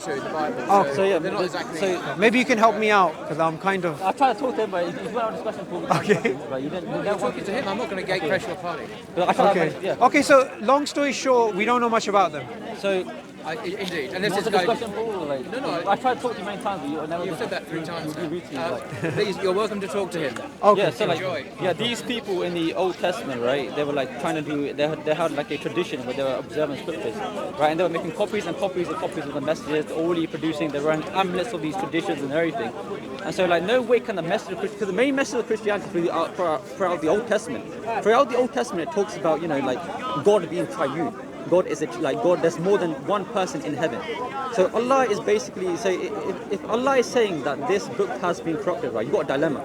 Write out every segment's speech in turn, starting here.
to the Bible. Oh, so, so yeah, they're not exactly. So maybe you can help me out because I'm kind of. I tried to talk to him, but he went on discussion for Okay. but you didn't. You're talking to him. I'm not going to gate crash your party. Okay. Okay. So long story short, we don't know much about them. So. Indeed, and this is discussion for like, no. I tried to talk to you many times, but you never. You've said that 3 times. Now. Please, you're welcome to talk to him. Okay. Yeah, so like, Enjoy. these people in the Old Testament, right? They were like trying to do. They had like a tradition where they were observing scriptures, right? And they were making copies and copies and copies of the messages, already producing their own amulets of these traditions and everything. And so, like, no way can the message of because the main message of Christianity throughout the Old Testament, it talks about like God being triune. God is God. There's more than one person in heaven. So Allah is basically if Allah is saying that this book has been corrupted, right? You got a dilemma.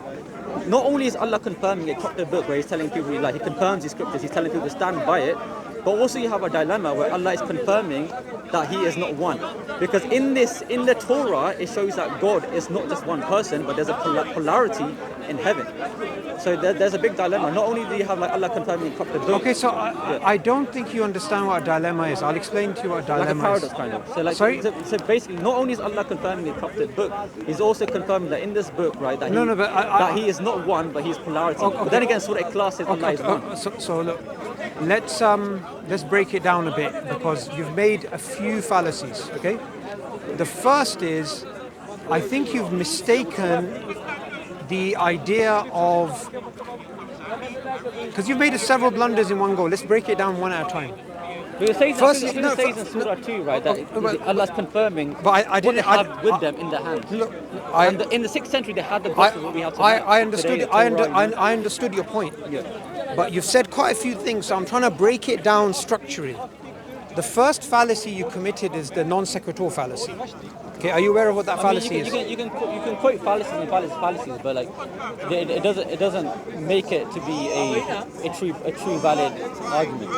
Not only is Allah confirming a corrupted book where He's telling people He confirms His scriptures, He's telling people to stand by it, but also you have a dilemma where Allah is confirming that He is not one. Because in the Torah, it shows that God is not just one person, but there's a polarity in heaven. So there's a big dilemma. Not only do you have Allah confirming the book. Okay, so I don't think you understand what a dilemma is. I'll explain to you what a dilemma is. Like a paradox kind of. So Sorry? So basically, not only is Allah confirming the corrupted book, He's also confirming that in this book, right, that that He is not one, but He's polarity. Okay. But then again, Surah Ikhlas says Allah is one. So look, let's break it down a bit because you've made a few fallacies. Okay, the first is I think you've mistaken the idea of because you've made several blunders in one go. Let's break it down one at a time. But it says in Surah 2, right, that Allah's confirming I didn't have with them in their hands. Look, in the 6th century, they had the gospel what we have today. I understood your point. Yeah. But you've said quite a few things, so I'm trying to break it down structurally. The first fallacy you committed is the non sequitur fallacy. Okay, are you aware of what that fallacy is? You can quote fallacies and fallacies, but like it doesn't make it to be a true valid argument.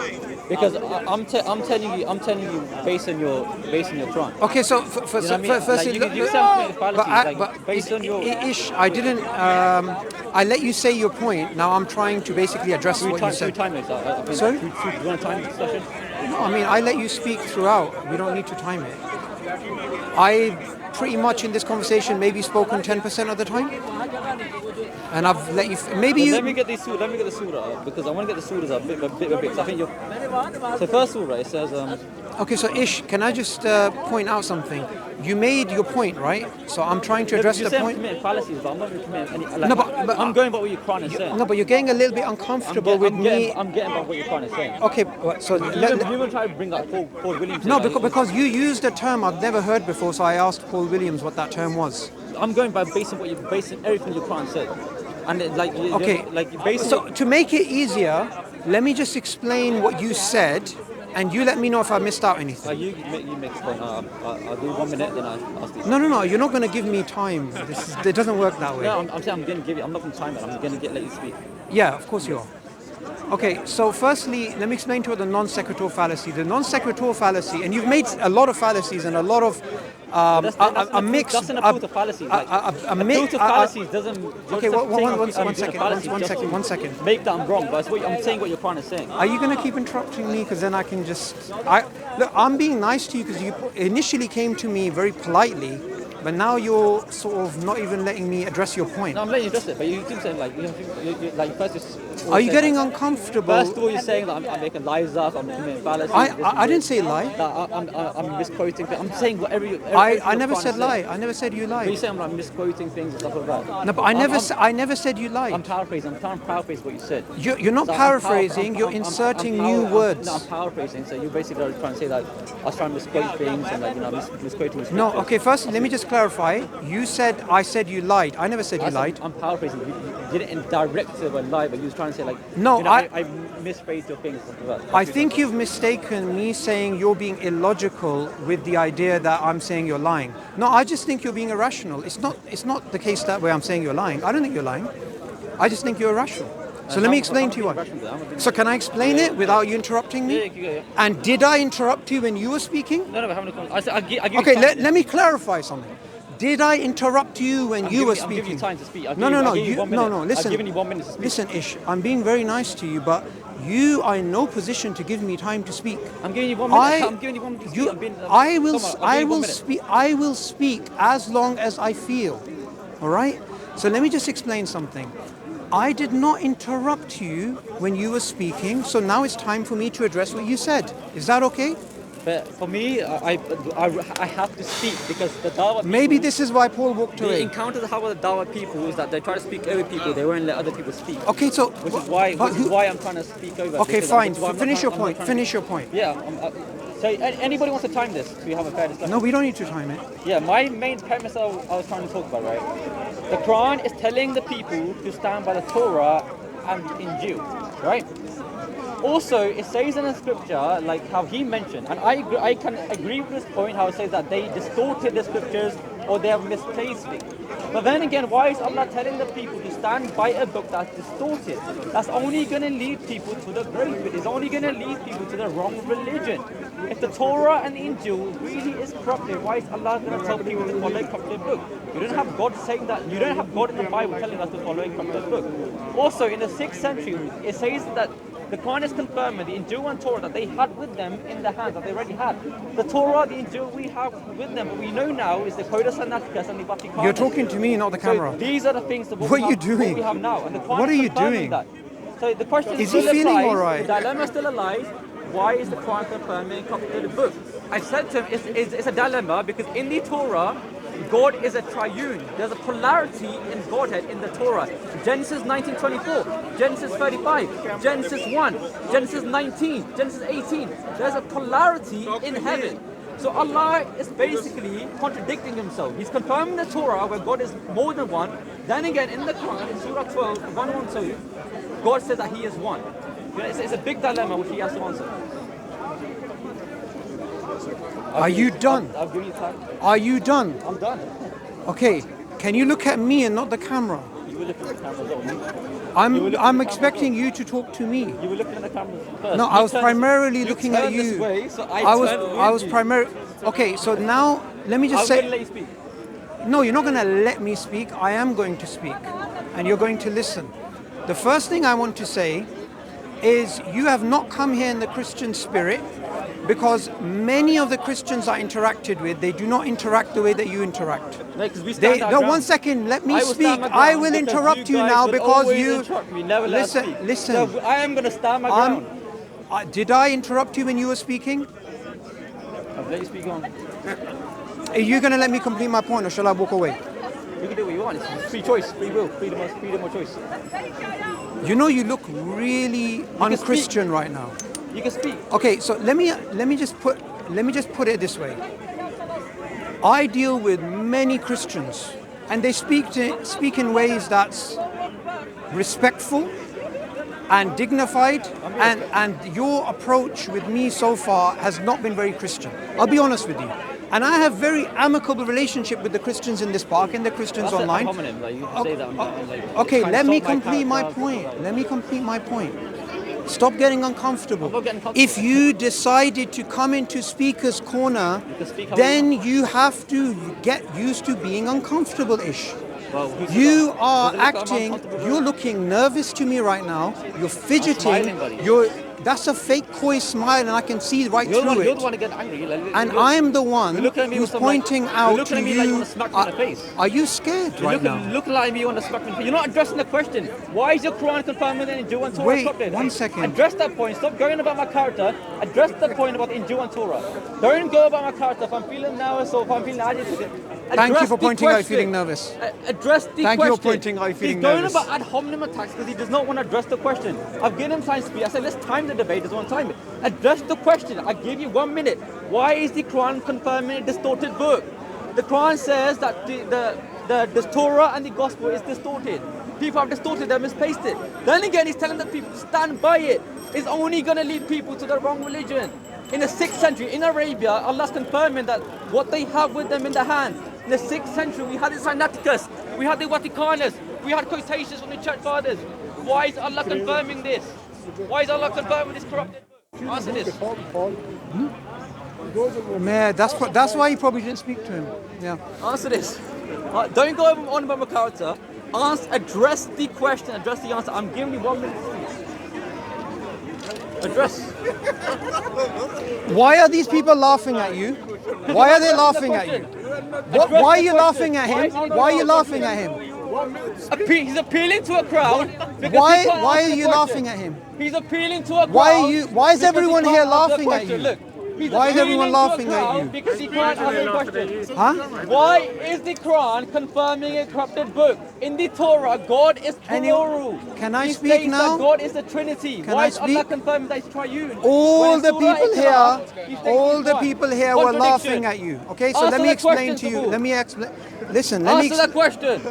Because I'm telling you based on your Quran. Okay, so firstly, based on your I didn't. I let you say your point. Now I'm trying to basically address what you said. Sorry? Do you want to time the discussion? No, I mean I let you speak throughout. We don't need to time it. I pretty much in this conversation maybe spoken 10% of the time, and I've let you. Let me get the surah because I want to get the surahs a bit. So I think so first surah it says. Okay, so Ish, can I just point out something? You made your point, right? So I'm trying to address the point. I'm committing fallacies, but I'm not going to commit any. Like, no, but I'm going by what your Quran is saying. No, but you're getting a little bit uncomfortable with me. I'm getting by what your Quran is saying. Okay, so you will try to bring up Paul Williams. No, because you used a term I've never heard before, so I asked Paul Williams what that term was. I'm going by basing everything your Quran said, and So to make it easier, let me just explain what you said. And you let me know if I missed out anything. You make a point. I'll do 1 minute, then I'll speak. No. You're not going to give me time. It doesn't work that way. No, I'm saying I'm going to give you. I'm not going to time it. I'm going to let you speak. Yeah, of course you are. Okay, so firstly, let me explain to you the non sequitur fallacy. The non sequitur fallacy, and you've made a lot of fallacies and a lot of a mix. That's an approach to fallacies. A mix of fallacies doesn't. Okay, one second. Make that I'm wrong, but I'm saying what your Quran is saying. Are you going to keep interrupting me? Because then I can just. Look, I'm being nice to you because you initially came to me very politely. But now you're sort of not even letting me address your point. No, I'm letting you address it, but you keep saying like first. Are you getting uncomfortable? First of all, you're saying that I'm making lies up, I'm committing fallacies. I didn't say lie. I'm misquoting things. I'm saying whatever you. I never said lie. I never said you lied. But you say I'm like misquoting things and stuff like that. No, but I never said you lied. I'm paraphrasing. I'm trying to paraphrase what you said. You're not paraphrasing. You're inserting new words. No, I'm paraphrasing. So you basically are trying to say that I was trying to misquote things and misquoting. No, okay. First, let me just clarify. You said I said you lied. I never said you lied. I'm paraphrasing. You didn't direct a lie, but you was trying to say like. No, I misphrased your things. I think you've mistaken me saying you're being illogical with the idea that I'm saying you're lying. No, I just think you're being irrational. It's not the case that way I'm saying you're lying. I don't think you're lying. I just think you're irrational. So let me explain to you why. So can I explain it without you interrupting me? Yeah. And did I interrupt you when you were speaking? No, we're having a conversation. I give okay, let me clarify something. Did I interrupt you when you were speaking? I'm giving you time to speak. No. Listen. I've given you 1 minute to speak. Listen, Ish, I'm being very nice to you, but You are in no position to give me time to speak. I'm giving you 1 minute. I'm giving you 1 minute to speak. You, I'm being, I will, come on, I'm I giving you 1 will minute. speak. I will speak as long as I feel. All right. So let me just explain something. I did not interrupt you when you were speaking. So now it's time for me to address what you said. Is that okay? But for me, I have to speak because the Dawah Maybe people, this is why Paul walked the away. encounters I have with the Dawah people is that they try to speak over people. They won't let other people speak. Okay, so Which is why I'm trying to speak over. Okay, because fine. which is why I'm not Finish your trying- I'm not point. trying Finish your point. to- Yeah. So anybody wants to time this so we have a fair discussion? No, we don't need to time it. Yeah, my main premise I was trying to talk about, right? The Quran is telling the people to stand by the Torah and Injil, right? Also, it says in the scripture, like how he mentioned, and I can agree with this point, how it says that they distorted the scriptures or they have misplaced it. But then again, why is Allah telling the people to stand by a book that's distorted? That's only going to lead people to the grave. It's only going to lead people to the wrong religion. If the Torah and the Injil really is corrupted, why is Allah going to tell people to follow a corrupted book? You don't have God saying that. You don't have God in the Bible telling us to follow a corrupted book. Also, in the 6th century, it says that the Quran is confirming the Injil and Torah that they had with them in their hands, that they already had. The Torah, the Injil we have with them, what we know now is the Codex Sinaiticus and the Vaticanus. You're talking to me, not the camera. So these are the things that What are you doing? what we have now. And the Quran What are is you confirming doing? that. So the question Is still he feeling applies, all right? The dilemma still applies. Why is the Quran confirming a corrupted book? I said to him, it's a dilemma because in the Torah, God is a triune. There's a polarity in Godhead in the Torah. Genesis 19:24, Genesis 35, Genesis 1, Genesis 19, Genesis 18. There's a polarity in heaven. So Allah is basically contradicting himself. He's confirming the Torah where God is more than one. Then again in the Quran, in Surah 12, 112, God says that he is one. It's a big dilemma which he has to answer. Are you done? I'll give you time. Are you done? I'm done. Okay. Can you look at me and not the camera? You were looking at the camera as well. I'm expecting you to talk to me. You were looking at the camera first. No, I was primarily looking at You turned you. this way, so I was with you. primarily. Okay, so now let me just I'm say. going to let you speak. No, you're not going to let me speak. I am going to speak, and you're going to listen. The first thing I want to say is you have not come here in the Christian spirit, because many of the Christians I interacted with, they do not interact the way that you interact. No, 'cause we stand our No, ground. 1 second, let me I will speak. stand my I ground will because interrupt you guys now will because always you. interrupt me, never let us speak. Listen. So I am going to stand my ground. Did I interrupt you when you were speaking? I'll let you speak on. Are you going to let me complete my point, or shall I walk away? You can do what you want. It's free choice, free will, freedom of choice. You know, you look really can unchristian right now. You can speak. Okay, so let me just put it this way. I deal with many Christians, and they speak in ways that's respectful and dignified, and your approach with me so far has not been very Christian. I'll be honest with you. And I have very amicable relationship with the Christians in this park and the Christians That's online. a homonym, like you can say that I'm like, Okay, trying to let me solve my complete my character, point. like- Let me complete my point. Stop getting uncomfortable. I'm not getting comfortable. If you decided to come into Speaker's Corner, can speak how then you you have to get used to being uncomfortable-ish. Well, who's You that? are Does it look like I'm acting, uncomfortable? you're looking nervous to me right now. You're fidgeting. smiling, buddy. That's a fake coy smile, and I can see right You're through the it. one to get angry. Like, And you're- I'm the one you're looking at me who's with some, like- pointing you're out looking to at me like you you. want to smack me in the face. Are you scared You're right now? looking like me on the spectrum. You're not addressing the question. Why is your Quran confirming that Injil and Torah Wait, corrupted? 1 second. Address that point. Stop going about my character. Address the point about Injil and Torah. Don't go about my character. If I'm feeling nervous or if I'm feeling agitated. Thank you address for the pointing out you're question. feeling nervous. Address the Thank you for question. pointing out you're feeling He's going nervous. about ad hominem attacks because he does not want to address the question. I've given him time to speak. I said, let's time the debate. Doesn't want to time it. Address the question. I give you 1 minute. Why is the Quran confirming a distorted book? The Quran says that the Torah and the Gospel is distorted. People have distorted them, misplaced it. Then again, he's telling the people to stand by it. It's only going to lead people to the wrong religion. In the 6th century, in Arabia, Allah's confirming that what they have with them in their hands. In the 6th century, we had the Sinaiticus, we had the Vaticanus, we had quotations from the church fathers. Why is Allah confirming this? Why is Allah confirming this corrupted book? Answer this. Man, that's why you probably didn't speak to him. Yeah. Answer this. Don't go on about my character. Address the question, address the answer. I'm giving you 1 minute to speak. Address. Why are these people laughing at you? Why are they laughing at you? Why are you laughing at him? Why are you laughing at him? He's appealing to a crowd. Why are you laughing at him? He's appealing to a crowd. Why is everyone here laughing at you? Look, Why is everyone laughing at you? Because he can't answer the question. Huh? Why is the Quran confirming a corrupted book? In the Torah, God is plural. Can I He speak states now? that God is the Trinity. Can Why I is Allah speak? confirming that He's triune? All When the Surah people Ikhlas, here, he states all he's the one. people here were Contradiction. laughing at you. Okay, so Answer let me the explain question, to you. Suboor. Let me explain. Listen, let me. Answer that question.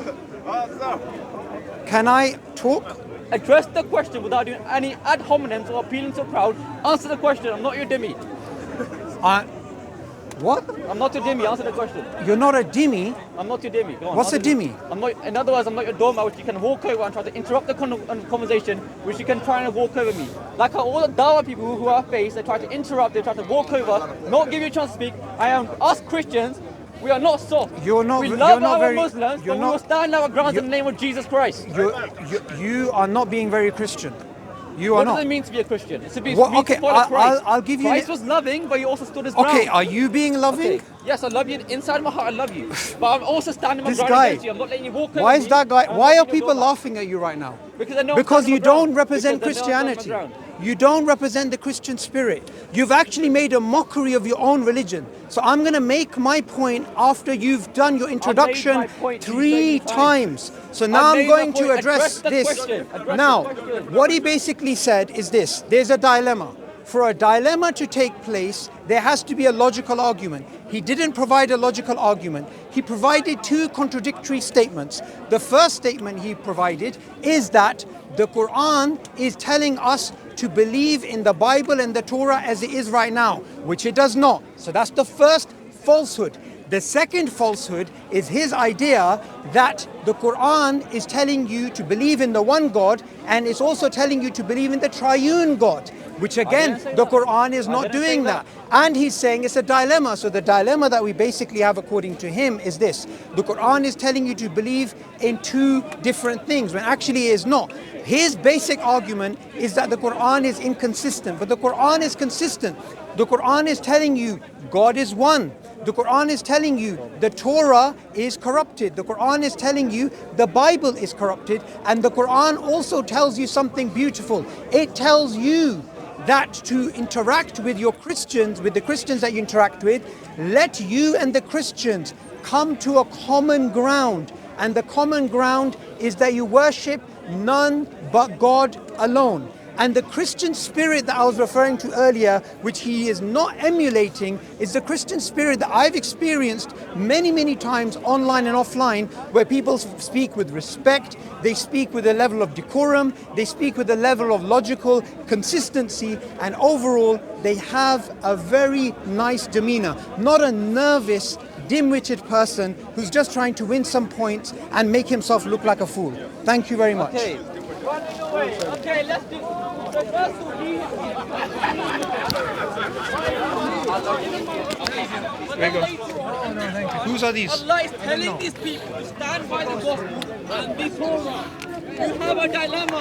Can I talk? Address the question without doing any ad hominems or appealing to a crowd. Answer the question. I'm not your dimmy. What? I'm not your dimmy. Answer the question. You're not a dhimmi. I'm not your dimmy. Go on. What's a answer the- dhimmi? I'm not. In other words, I'm not your doormat, which you can walk over and try to interrupt the conversation, which you can try and walk over me. Like how all the dawah people who are faced, they try to interrupt, they try to walk over, not give you a chance to speak. I am us Christians. We are not soft. You're not- We you're love not our very- Muslims, you're but we not- will stand our grounds in the name of Jesus Christ. You are not being very Christian. You are What not. does it mean to be a Christian? It's to be Well, mean okay, to follow Christ. I'll give you. Christ was loving, but he also stood his ground. Okay, are you being loving? Okay. Yes, I love you. Inside my heart, I love you. But I'm also standing my This ground guy. against you. I'm not letting you walk over Why is me, that guy? and I'm Why not are being your people doormat. laughing at you right now? Because I know I'm Because standing you my ground. don't represent Because I know I'm standing Christianity. my ground. You don't represent the Christian spirit. You've actually made a mockery of your own religion. So I'm going to make my point after you've done your introduction my point 3 so many times. So now I'm made my going to point. address Address the this. question. Address Now, the question. what he basically said is this. There's a dilemma. For a dilemma to take place, there has to be a logical argument. He didn't provide a logical argument. He provided 2 contradictory statements. The first statement he provided is that the Quran is telling us to believe in the Bible and the Torah as it is right now, which it does not. So that's the first falsehood. The second falsehood is his idea that the Quran is telling you to believe in the one God, and it's also telling you to believe in the triune God, which again, the Quran is not doing that. And he's saying it's a dilemma. So the dilemma that we basically have according to him is this. The Quran is telling you to believe in 2 different things, when actually it is not. His basic argument is that the Quran is inconsistent, but the Quran is consistent. The Quran is telling you God is one. The Quran is telling you the Torah is corrupted. The Quran is telling you the Bible is corrupted. And the Quran also tells you something beautiful. It tells you that to interact with your Christians, with the Christians that you interact with, let you and the Christians come to a common ground. And the common ground is that you worship none but God alone. And the Christian spirit that I was referring to earlier, which he is not emulating, is the Christian spirit that I've experienced many, many times online and offline, where people speak with respect, they speak with a level of decorum, they speak with a level of logical consistency, and overall they have a very nice demeanor, not a nervous, dim-witted person who's just trying to win some points and make himself look like a fool. Thank you very much. Okay. Running away. Okay, let's do the first one. Whose are these? Allah is telling these people to stand by the gospel and the Torah. You have a dilemma.